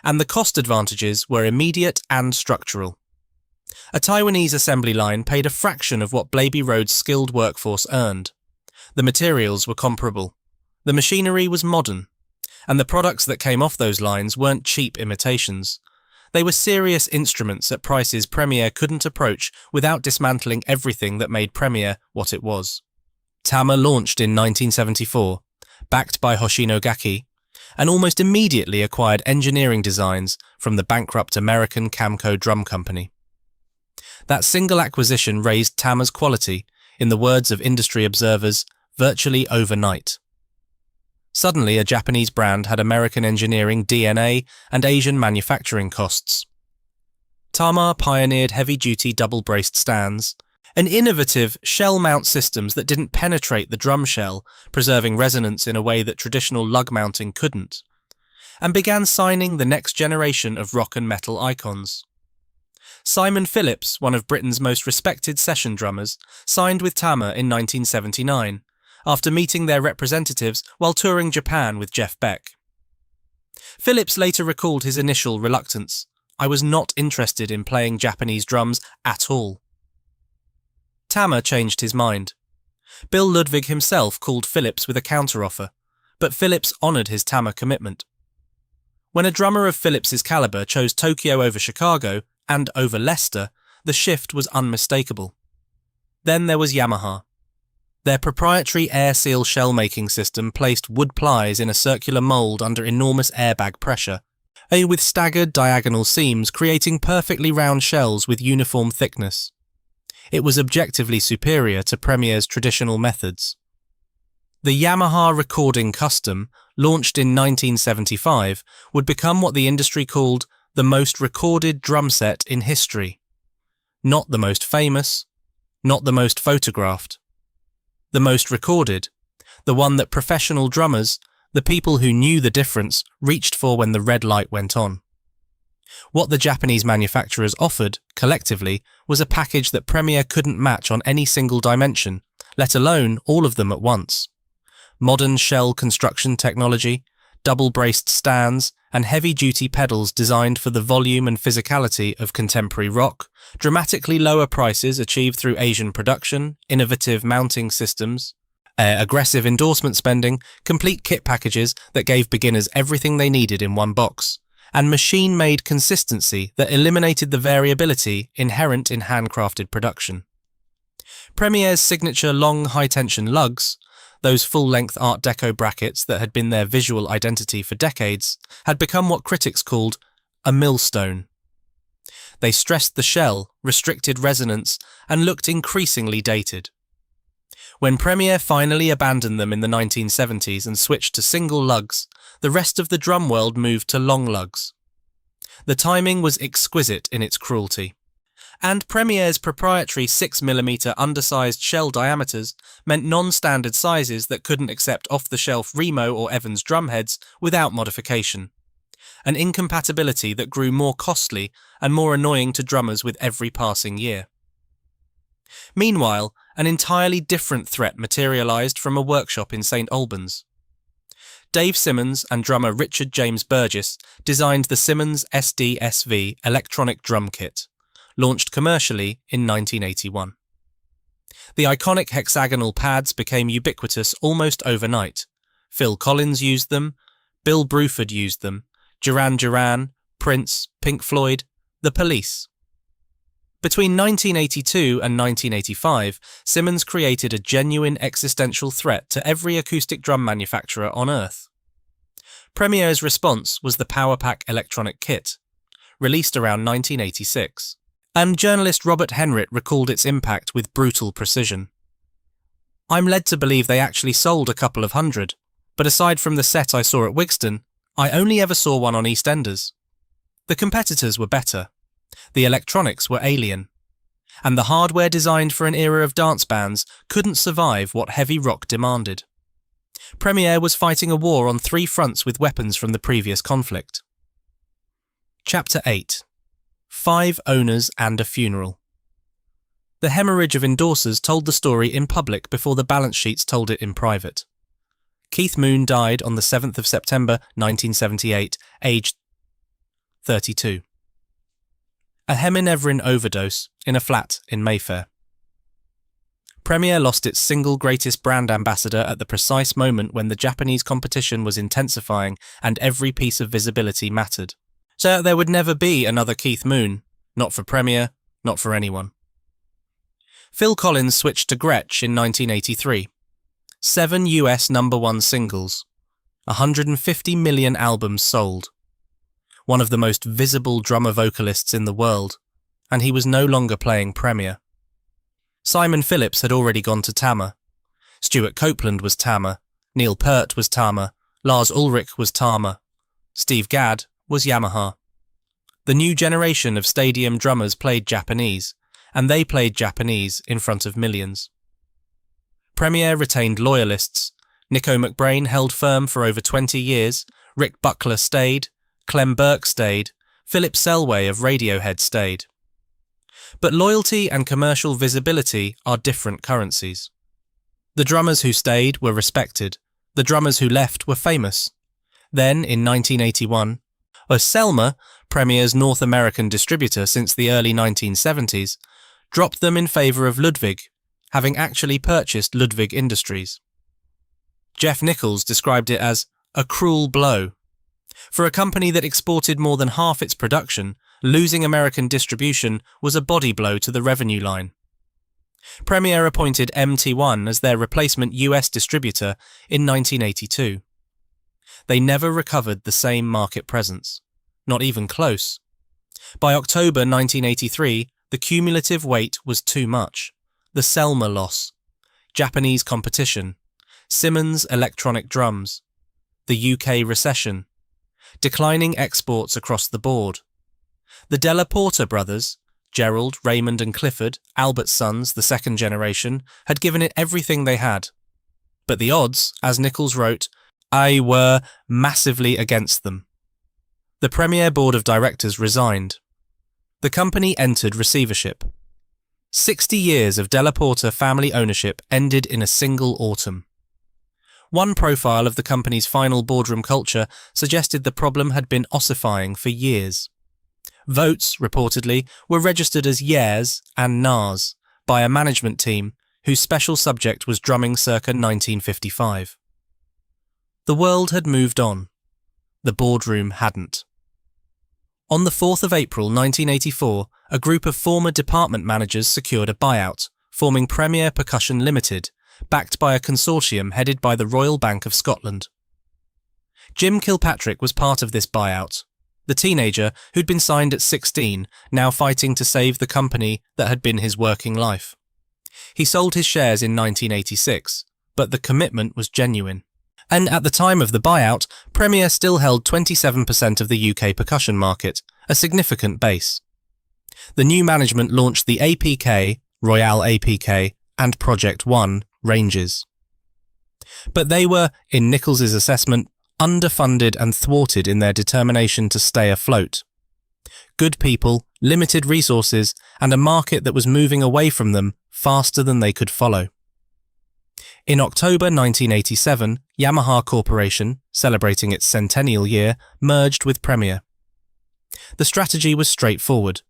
and the cost advantages were immediate and structural. A Taiwanese assembly line paid a fraction of what Blaby Road's skilled workforce earned. The materials were comparable. The machinery was modern. And the products that came off those lines weren't cheap imitations. They were serious instruments at prices Premier couldn't approach without dismantling everything that made Premier what it was. Tama launched in 1974, backed by Hoshinogaki, and almost immediately acquired engineering designs from the bankrupt American Camco Drum Company. That single acquisition raised Tama's quality, in the words of industry observers, virtually overnight. Suddenly, a Japanese brand had American engineering DNA and Asian manufacturing costs. Tama pioneered heavy-duty double-braced stands, and innovative shell-mount systems that didn't penetrate the drum shell, preserving resonance in a way that traditional lug mounting couldn't, and began signing the next generation of rock and metal icons. Simon Phillips, one of Britain's most respected session drummers, signed with Tama in 1979, after meeting their representatives while touring Japan with Jeff Beck. Phillips later recalled his initial reluctance. "I was not interested in playing Japanese drums at all." Tama changed his mind. Bill Ludwig himself called Phillips with a counteroffer, but Phillips honoured his Tama commitment. When a drummer of Phillips's calibre chose Tokyo over Chicago and over Leicester, the shift was unmistakable. Then there was Yamaha. Their proprietary air seal shell-making system placed wood plies in a circular mould under enormous airbag pressure, with staggered diagonal seams creating perfectly round shells with uniform thickness. It was objectively superior to Premier's traditional methods. The Yamaha Recording Custom, launched in 1975, would become what the industry called the the most recorded drum set in history. Not the most famous, not the most photographed. The most recorded, the one that professional drummers, the people who knew the difference, reached for when the red light went on. What the Japanese manufacturers offered, collectively, was a package that Premier couldn't match on any single dimension, let alone all of them at once. Modern shell construction technology, double-braced stands, and heavy-duty pedals designed for the volume and physicality of contemporary rock, dramatically lower prices achieved through Asian production, innovative mounting systems, aggressive endorsement spending, complete kit packages that gave beginners everything they needed in one box, and machine-made consistency that eliminated the variability inherent in handcrafted production. Premier's signature long high-tension lugs, those full-length Art Deco brackets that had been their visual identity for decades, had become what critics called a millstone. They stressed the shell, restricted resonance, and looked increasingly dated. When Premier finally abandoned them in the 1970s and switched to single lugs, the rest of the drum world moved to long lugs. The timing was exquisite in its cruelty. And Premier's proprietary 6mm undersized shell diameters meant non-standard sizes that couldn't accept off-the-shelf Remo or Evans drumheads without modification. An incompatibility that grew more costly and more annoying to drummers with every passing year. Meanwhile, an entirely different threat materialised from a workshop in St Albans. Dave Simmons and drummer Richard James Burgess designed the Simmons SD-SV electronic drum kit, launched commercially in 1981. The iconic hexagonal pads became ubiquitous almost overnight. Phil Collins used them, Bill Bruford used them, Duran Duran, Prince, Pink Floyd, The Police. Between 1982 and 1985, Simmons created a genuine existential threat to every acoustic drum manufacturer on Earth. Premier's response was the Powerpack electronic kit, released around 1986. And journalist Robert Henritt recalled its impact with brutal precision. I'm led to believe they actually sold a couple of hundred, but aside from the set I saw at Wigston, I only ever saw one on EastEnders. The competitors were better. The electronics were alien. And the hardware designed for an era of dance bands couldn't survive what heavy rock demanded. Premier was fighting a war on 3 fronts with weapons from the previous conflict. Chapter 8. 5 owners and a funeral. The hemorrhage of endorsers told the story in public before the balance sheets told it in private. Keith Moon died on the 7th of September 1978, aged 32. A heminevrin overdose in a flat in Mayfair. Premier lost its single greatest brand ambassador at the precise moment when the Japanese competition was intensifying and every piece of visibility mattered. So there would never be another Keith Moon, not for Premier, not for anyone. Phil Collins switched to Gretsch in 1983. 7 US No.1 singles, 150 million albums sold. One of the most visible drummer vocalists in the world, and he was no longer playing Premier. Simon Phillips had already gone to Tama. Stuart Copeland was Tama, Neil Peart was Tama, Lars Ulrich was Tama, Steve Gadd was Yamaha. The new generation of stadium drummers played Japanese, and they played Japanese in front of millions. Premier retained loyalists. Nico McBrain held firm for over 20 years, Rick Buckler stayed, Clem Burke stayed, Philip Selway of Radiohead stayed. But loyalty and commercial visibility are different currencies. The drummers who stayed were respected, the drummers who left were famous. Then, in 1981, Selma, Premier's North American distributor since the early 1970s, dropped them in favour of Ludwig, having actually purchased Ludwig Industries. Jeff Nichols described it as a cruel blow. For a company that exported more than half its production, losing American distribution was a body blow to the revenue line. Premier appointed MT1 as their replacement US distributor in 1982. They never recovered the same market presence, not even close. By October 1983, the cumulative weight was too much. The Selma loss, Japanese competition, Simmons electronic drums, the UK recession, declining exports across the board, The Della Porta brothers, Gerald, Raymond and Clifford, Albert's sons, the second generation, had given it everything they had. But the odds, as Nichols wrote, were massively against them. The Premier Board of Directors resigned. The company entered receivership. 60 years of Della Porta family ownership ended in a single autumn. One profile of the company's final boardroom culture suggested the problem had been ossifying for years. Votes, reportedly, were registered as yeahs and nahs by a management team whose special subject was drumming circa 1955. The world had moved on. The boardroom hadn't. On the 4th of April 1984, a group of former department managers secured a buyout, forming Premier Percussion Limited, backed by a consortium headed by the Royal Bank of Scotland. Jim Kilpatrick was part of this buyout, the teenager who'd been signed at 16, now fighting to save the company that had been his working life. He sold his shares in 1986, but the commitment was genuine. And at the time of the buyout, Premier still held 27% of the UK percussion market, a significant base. The new management launched the APK, Royale APK, and Project 1 ranges. But they were, in Nichols's assessment, underfunded and thwarted in their determination to stay afloat. Good people, limited resources, and a market that was moving away from them faster than they could follow. In October 1987, Yamaha Corporation, celebrating its centennial year, merged with Premier. The strategy was straightforward.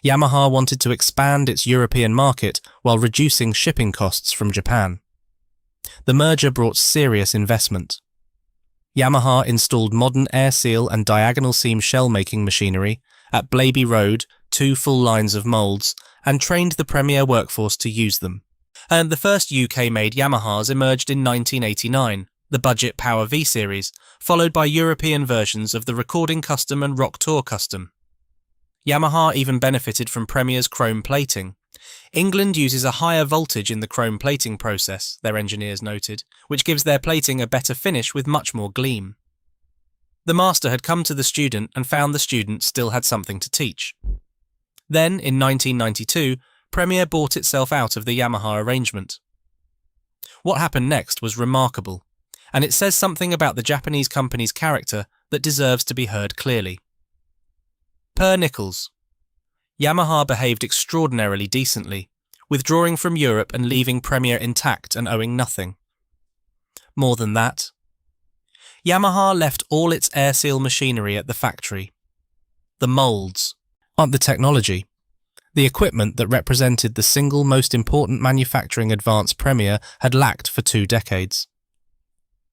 Yamaha wanted to expand its European market while reducing shipping costs from Japan. The merger brought serious investment. Yamaha installed modern air seal and diagonal seam shell-making machinery at Blaby Road, 2 full lines of moulds, and trained the Premier workforce to use them. And the first UK-made Yamahas emerged in 1989, the Budget Power V series, followed by European versions of the Recording Custom and Rock Tour Custom. Yamaha even benefited from Premier's chrome plating. England uses a higher voltage in the chrome plating process, their engineers noted, which gives their plating a better finish with much more gleam. The master had come to the student and found the student still had something to teach. Then, in 1992, Premier bought itself out of the Yamaha arrangement. What happened next was remarkable, and it says something about the Japanese company's character that deserves to be heard clearly. Per Nichols, Yamaha behaved extraordinarily decently, withdrawing from Europe and leaving Premier intact and owing nothing. More than that, Yamaha left all its air seal machinery at the factory. The moulds, not the technology, the equipment that represented the single most important manufacturing advance Premier had lacked for 2 decades.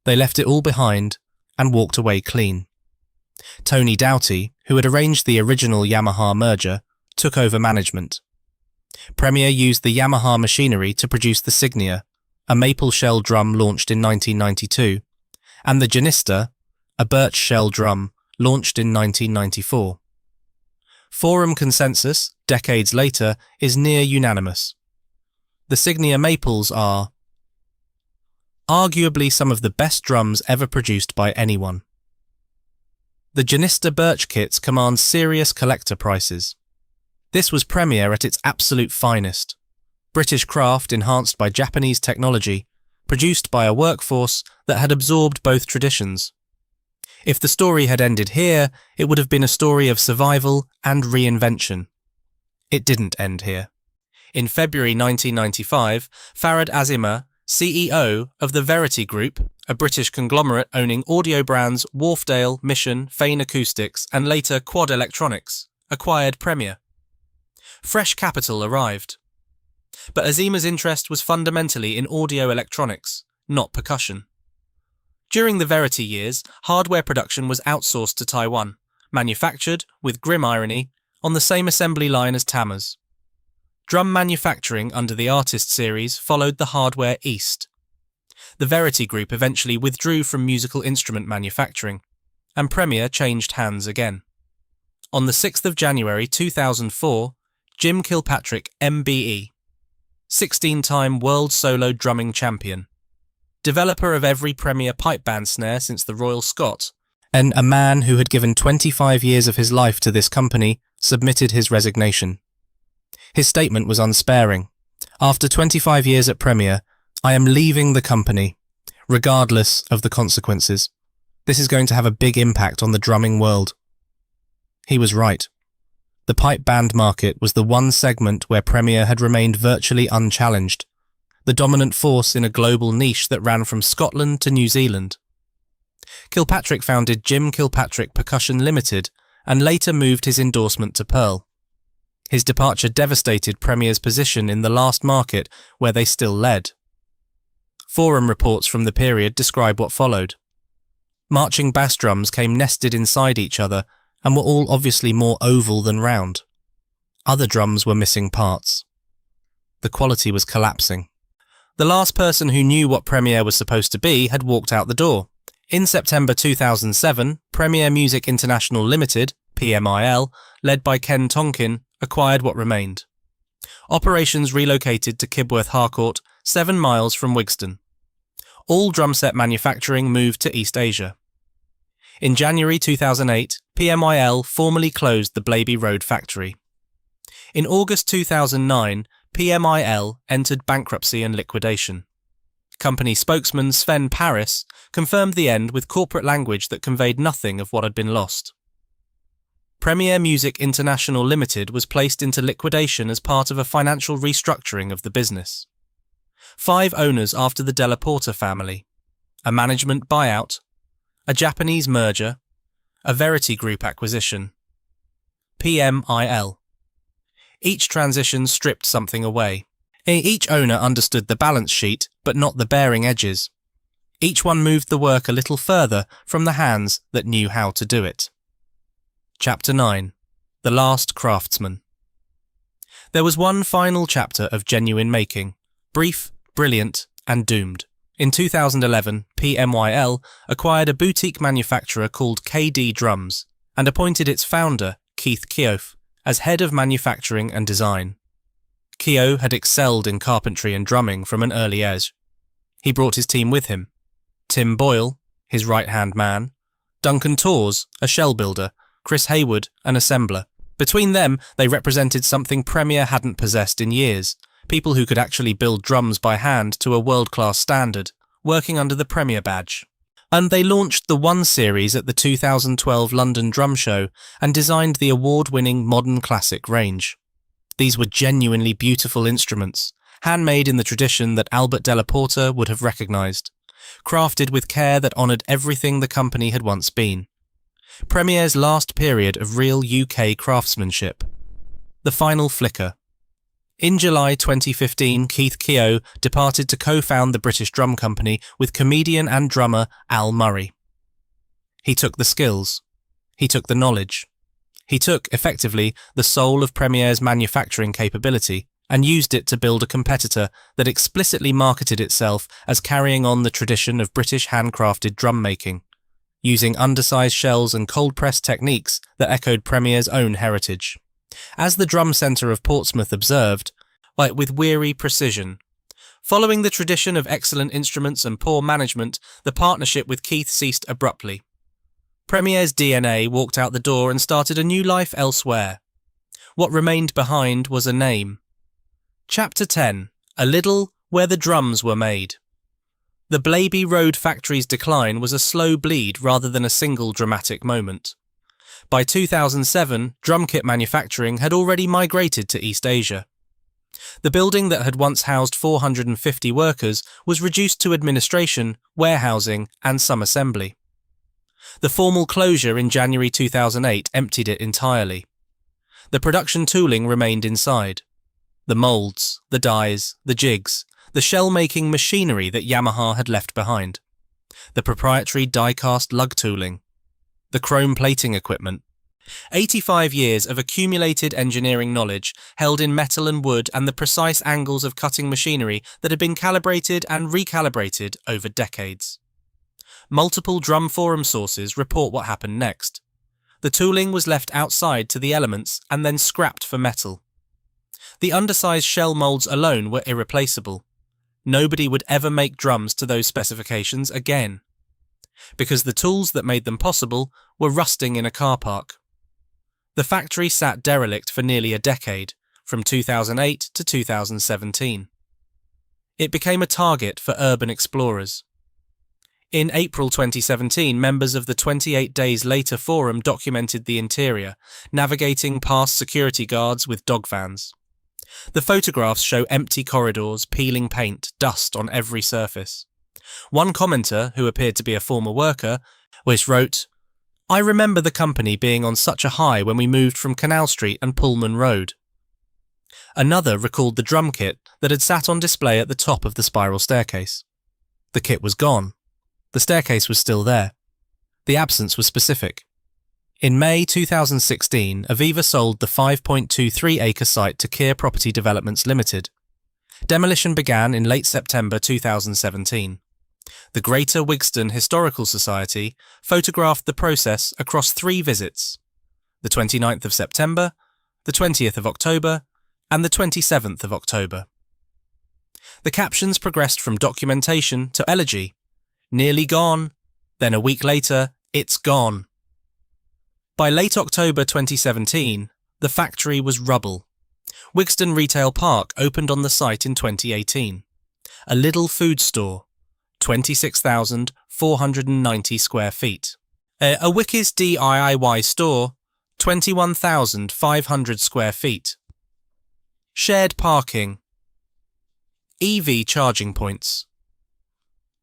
They left it all behind and walked away clean. Tony Doughty, who had arranged the original Yamaha merger, took over management. Premier used the Yamaha machinery to produce the Signia, a maple shell drum launched in 1992, and the Janista, a birch shell drum launched in 1994. Forum consensus, decades later, is near unanimous. The Signia maples are arguably some of the best drums ever produced by anyone. The Janista birch kits command serious collector prices. This was Premier at its absolute finest. British craft enhanced by Japanese technology, produced by a workforce that had absorbed both traditions. If the story had ended here, it would have been a story of survival and reinvention. It didn't end here. In February 1995, Farhad Azima, CEO of the Verity Group, a British conglomerate owning audio brands Wharfdale, Mission, Fane Acoustics and later Quad Electronics, acquired Premier. Fresh capital arrived. But Azima's interest was fundamentally in audio electronics, not percussion. During the Verity years, hardware production was outsourced to Taiwan, manufactured, with grim irony, on the same assembly line as Tama's. Drum manufacturing under the Artist series followed the hardware east. The Verity Group eventually withdrew from musical instrument manufacturing, and Premier changed hands again. On the 6th of January 2004, Jim Kilpatrick, MBE, 16-time world solo drumming champion, developer of every Premier pipe band snare since the Royal Scot, and a man who had given 25 years of his life to this company, submitted his resignation. His statement was unsparing. After 25 years at Premier, I am leaving the company, regardless of the consequences. This is going to have a big impact on the drumming world. He was right. The pipe band market was the one segment where Premier had remained virtually unchallenged, the dominant force in a global niche that ran from Scotland to New Zealand. Kilpatrick founded Jim Kilpatrick Percussion Limited and later moved his endorsement to Pearl. His departure devastated Premier's position in the last market where they still led. Forum reports from the period describe what followed. Marching bass drums came nested inside each other and were all obviously more oval than round. Other drums were missing parts. The quality was collapsing. The last person who knew what Premier was supposed to be had walked out the door. In September 2007, Premier Music International Limited, PMIL, led by Ken Tonkin, acquired what remained. Operations relocated to Kibworth Harcourt, 7 miles from Wigston. All drumset manufacturing moved to East Asia. In January 2008, PMIL formally closed the Blaby Road factory. In August 2009, PMIL entered bankruptcy and liquidation. Company spokesman Sven Paris confirmed the end with corporate language that conveyed nothing of what had been lost. Premier Music International Limited was placed into liquidation as part of a financial restructuring of the business. 5 owners after the Della Porta family, a management buyout, a Japanese merger, a Verity Group acquisition. PMIL. Each transition stripped something away. Each owner understood the balance sheet, but not the bearing edges. Each one moved the work a little further from the hands that knew how to do it. Chapter 9. The Last Craftsman. There was one final chapter of genuine making, brief, brilliant, and doomed. In 2011, PMIL acquired a boutique manufacturer called KD Drums and appointed its founder, Keith Keough, as head of manufacturing and design. Keough had excelled in carpentry and drumming from an early age. He brought his team with him. Tim Boyle, his right-hand man, Duncan Torres, a shell builder, Chris Hayward, an assembler. Between them, they represented something Premier hadn't possessed in years, people who could actually build drums by hand to a world-class standard, working under the Premier badge. And they launched the 1 series at the 2012 London Drum Show and designed the award-winning Modern Classic range. These were genuinely beautiful instruments, handmade in the tradition that Albert Della Porta would have recognised, crafted with care that honoured everything the company had once been. Premier's last period of real UK craftsmanship. The final flicker. In July 2015, Keith Keough departed to co-found the British Drum Company with comedian and drummer Al Murray. He took the skills. He took the knowledge. He took, effectively, the soul of Premier's manufacturing capability and used it to build a competitor that explicitly marketed itself as carrying on the tradition of British handcrafted drum making, using undersized shells and cold-pressed techniques that echoed Premier's own heritage. As the Drum Centre of Portsmouth observed, with weary precision, following the tradition of excellent instruments and poor management, the partnership with Keith ceased abruptly. Premier's DNA walked out the door and started a new life elsewhere. What remained behind was a name. Chapter 10. A Little Where the Drums Were Made. The Blaby Road factory's decline was a slow bleed rather than a single dramatic moment. By 2007, drum kit manufacturing had already migrated to East Asia. The building that had once housed 450 workers was reduced to administration, warehousing, and some assembly. The formal closure in January 2008 emptied it entirely. The production tooling remained inside. The moulds, the dies, the jigs, the shell-making machinery that Yamaha had left behind. The proprietary die-cast lug tooling. The chrome plating equipment. 85 years of accumulated engineering knowledge held in metal and wood and the precise angles of cutting machinery that had been calibrated and recalibrated over decades. Multiple drum forum sources report what happened next. The tooling was left outside to the elements and then scrapped for metal. The undersized shell moulds alone were irreplaceable. Nobody would ever make drums to those specifications again, because the tools that made them possible were rusting in a car park. The factory sat derelict for nearly a decade, from 2008 to 2017. It became a target for urban explorers. In April 2017, members of the 28 Days Later forum documented the interior, navigating past security guards with dog vans. The photographs show empty corridors, peeling paint, dust on every surface. One commenter, who appeared to be a former worker, wrote, "I remember the company being on such a high when we moved from Canal Street and Pullman Road." Another recalled the drum kit that had sat on display at the top of the spiral staircase. The kit was gone. The staircase was still there. The absence was specific. In May 2016, Aviva sold the 5.23-acre site to Kier Property Developments Limited. Demolition began in late September 2017. The Greater Wigston Historical Society photographed the process across 3 visits: the 29th of September, the 20th of October, and the 27th of October. The captions progressed from documentation to elegy. Nearly gone, then a week later, it's gone. By late October 2017, the factory was rubble. Wigston Retail Park opened on the site in 2018. A Lidl food store, 26,490 square feet. A Wickes DIY store, 21,500 square feet. Shared parking. EV charging points.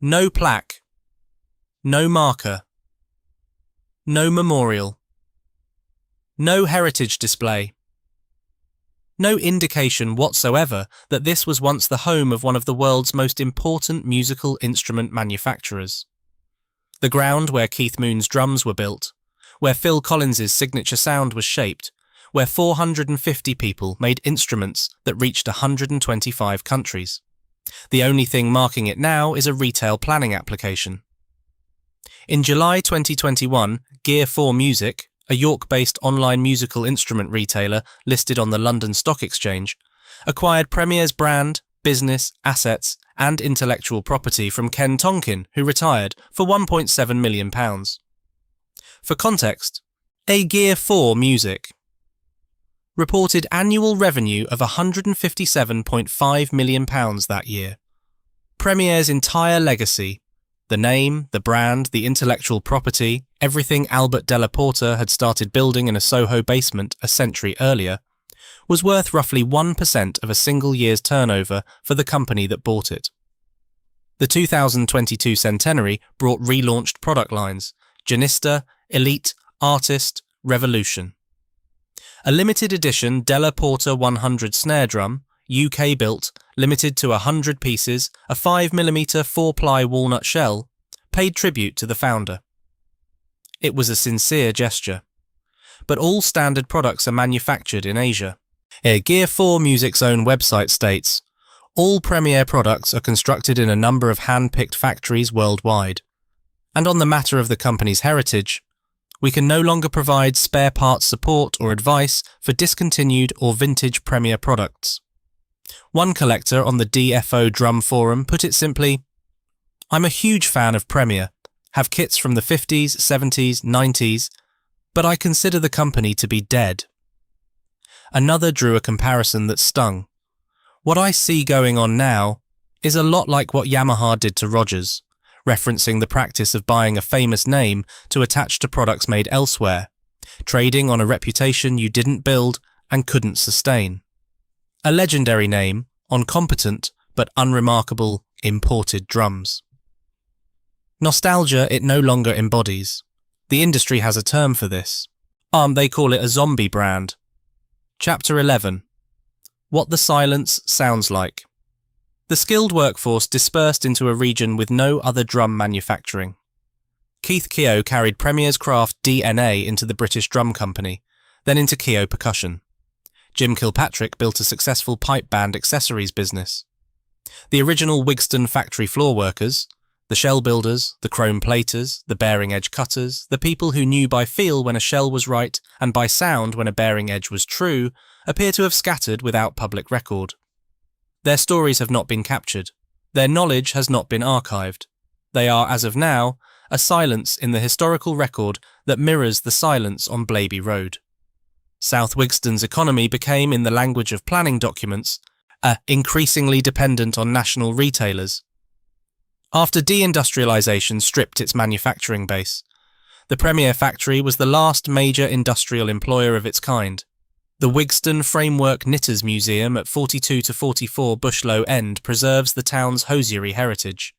No plaque. No marker. No memorial. No heritage display. No indication whatsoever that this was once the home of one of the world's most important musical instrument manufacturers. The ground where Keith Moon's drums were built, where Phil Collins's signature sound was shaped, where 450 people made instruments that reached 125 countries. The only thing marking it now is a retail planning application. In July 2021, Gear 4 Music, a York-based online musical instrument retailer listed on the London Stock Exchange, acquired Premier's brand, business, assets, and intellectual property from Ken Tonkin, who retired, for £1.7 million. For context, a Gear 4 Music reported annual revenue of £157.5 million that year. Premier's entire legacy, the name, the brand, the intellectual property, everything Albert Della Porta had started building in a Soho basement a century earlier, was worth roughly 1% of a single year's turnover for the company that bought it. The 2022 centenary brought relaunched product lines: Janista, Elite, Artist, Revolution. A limited edition Della Porta 100 snare drum, UK built, limited to 100 pieces, a 5mm 4-ply walnut shell, paid tribute to the founder. It was a sincere gesture. But all standard products are manufactured in Asia. Gear 4 Music's own website states, all Premier products are constructed in a number of hand-picked factories worldwide. And on the matter of the company's heritage, we can no longer provide spare parts support or advice for discontinued or vintage Premier products. One collector on the DFO Drum Forum put it simply, "I'm a huge fan of Premier, have kits from the 50s, 70s, 90s, but I consider the company to be dead." Another drew a comparison that stung. What I see going on now is a lot like what Yamaha did to Rogers, referencing the practice of buying a famous name to attach to products made elsewhere, trading on a reputation you didn't build and couldn't sustain. A legendary name on competent but unremarkable imported drums. Nostalgia it no longer embodies. The industry has a term for this. They call it a zombie brand. Chapter 11. What the silence sounds like. The skilled workforce dispersed into a region with no other drum manufacturing. Keith Keogh carried Premier's craft DNA into the British Drum Company, then into Keogh Percussion. Jim Kilpatrick built a successful pipe band accessories business. The original Wigston factory floor workers, the shell builders, the chrome platers, the bearing edge cutters, the people who knew by feel when a shell was right and by sound when a bearing edge was true, appear to have scattered without public record. Their stories have not been captured. Their knowledge has not been archived. They are, as of now, a silence in the historical record that mirrors the silence on Blaby Road. South Wigston's economy became, in the language of planning documents, increasingly dependent on national retailers. After deindustrialisation stripped its manufacturing base, the Premier factory was the last major industrial employer of its kind. The Wigston Framework Knitters Museum at 42 to 44 Bushlow End preserves the town's hosiery heritage.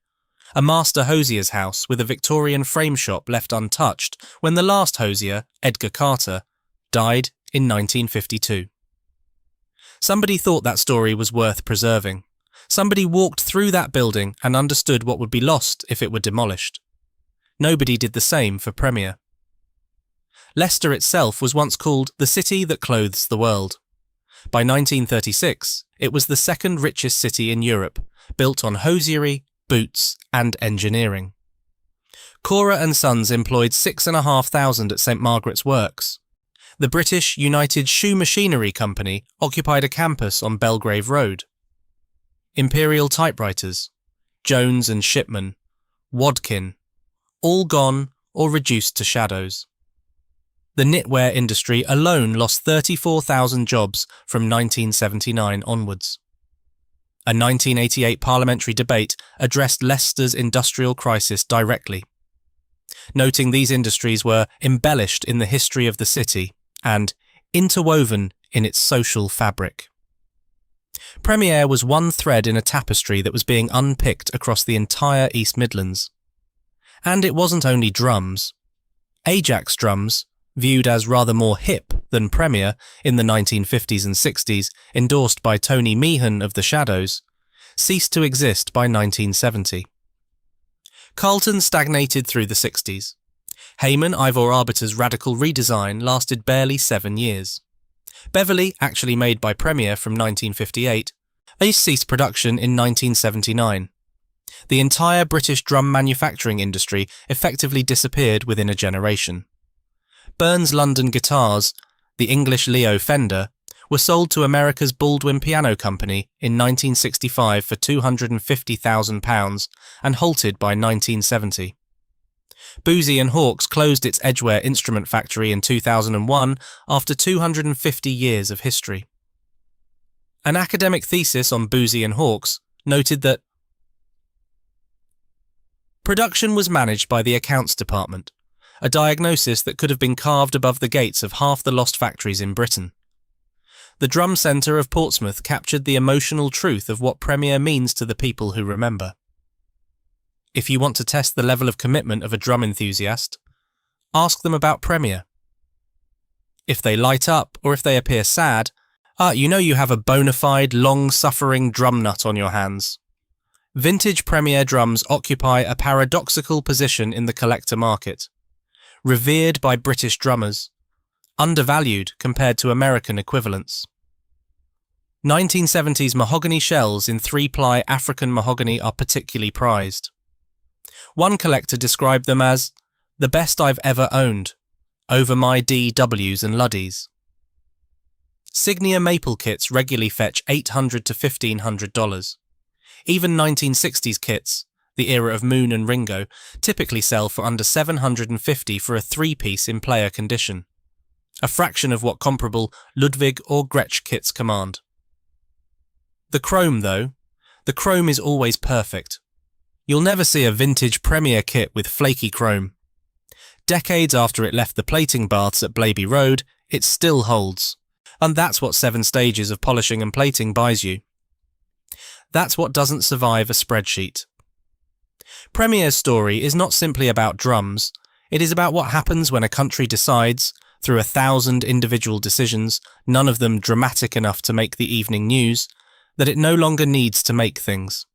A master hosier's house with a Victorian frame shop left untouched when the last hosier, Edgar Carter, died in 1952. Somebody thought that story was worth preserving. Somebody walked through that building and understood what would be lost if it were demolished. Nobody did the same for Premier. Leicester itself was once called the city that clothes the world. By 1936, it was the second richest city in Europe, built on hosiery, boots and engineering. Cora and Sons employed 6,500 at St Margaret's Works. The British United Shoe Machinery Company occupied a campus on Belgrave Road. Imperial Typewriters, Jones and Shipman, Wadkin, all gone or reduced to shadows. The knitwear industry alone lost 34,000 jobs from 1979 onwards. A 1988 parliamentary debate addressed Leicester's industrial crisis directly, noting these industries were embellished in the history of the city and interwoven in its social fabric. Premier was one thread in a tapestry that was being unpicked across the entire East Midlands. And it wasn't only drums. Ajax drums, viewed as rather more hip than Premier in the 1950s and 60s, endorsed by Tony Meehan of The Shadows, ceased to exist by 1970. Carlton stagnated through the 60s. Hayman Ivor Arbiter's radical redesign lasted barely 7 years. Beverley, actually made by Premier from 1958, ceased production in 1979. The entire British drum manufacturing industry effectively disappeared within a generation. Burns London guitars, the English Leo Fender, were sold to America's Baldwin Piano Company in 1965 for £250,000 and halted by 1970. Boosey and Hawkes closed its Edgware instrument factory in 2001 after 250 years of history. An academic thesis on Boosey and Hawkes noted that production was managed by the accounts department, a diagnosis that could have been carved above the gates of half the lost factories in Britain. The Drum Centre of Portsmouth captured the emotional truth of what Premier means to the people who remember. If you want to test the level of commitment of a drum enthusiast, ask them about Premier. If they light up or if they appear sad, you know you have a bona fide, long-suffering drum nut on your hands. Vintage Premier drums occupy a paradoxical position in the collector market. Revered by British drummers, undervalued compared to American equivalents. 1970s mahogany shells in 3-ply African mahogany are particularly prized. One collector described them as the best I've ever owned, over my DWs and Luddies. Signia maple kits regularly fetch $800 to $1,500. Even 1960s kits, the era of Moon and Ringo, typically sell for under $750 for a 3-piece in player condition, a fraction of what comparable Ludwig or Gretsch kits command. The chrome, though, the chrome is always perfect. You'll never see a vintage Premier kit with flaky chrome. Decades after it left the plating baths at Blaby Road, it still holds. And that's what 7 stages of polishing and plating buys you. That's what doesn't survive a spreadsheet. Premier's story is not simply about drums, it is about what happens when a country decides, through 1,000 individual decisions, none of them dramatic enough to make the evening news, that it no longer needs to make things.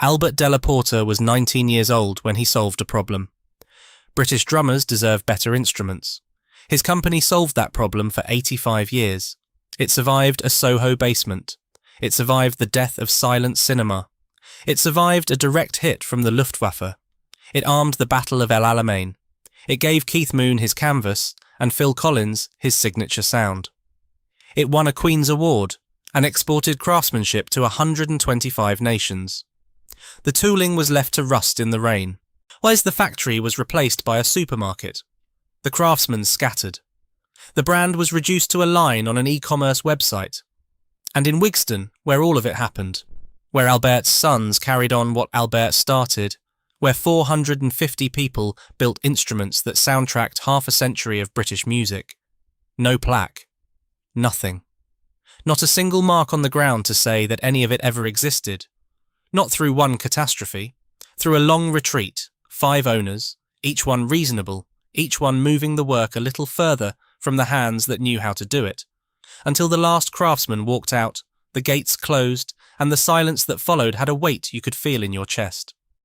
Albert Della Porta was 19 years old when he solved a problem. British drummers deserve better instruments. His company solved that problem for 85 years. It survived a Soho basement. It survived the death of silent cinema. It survived a direct hit from the Luftwaffe. It armed the Battle of El Alamein. It gave Keith Moon his canvas and Phil Collins his signature sound. It won a Queen's Award and exported craftsmanship to 125 nations. The tooling was left to rust in the rain, whilst the factory was replaced by a supermarket. The craftsmen scattered. The brand was reduced to a line on an e-commerce website. And in Wigston, where all of it happened, where Albert's sons carried on what Albert started, where 450 people built instruments that soundtracked half a century of British music, no plaque, nothing. Not a single mark on the ground to say that any of it ever existed. Not through one catastrophe, through a long retreat, 5 owners, each one reasonable, each one moving the work a little further from the hands that knew how to do it, until the last craftsman walked out, the gates closed, and the silence that followed had a weight you could feel in your chest.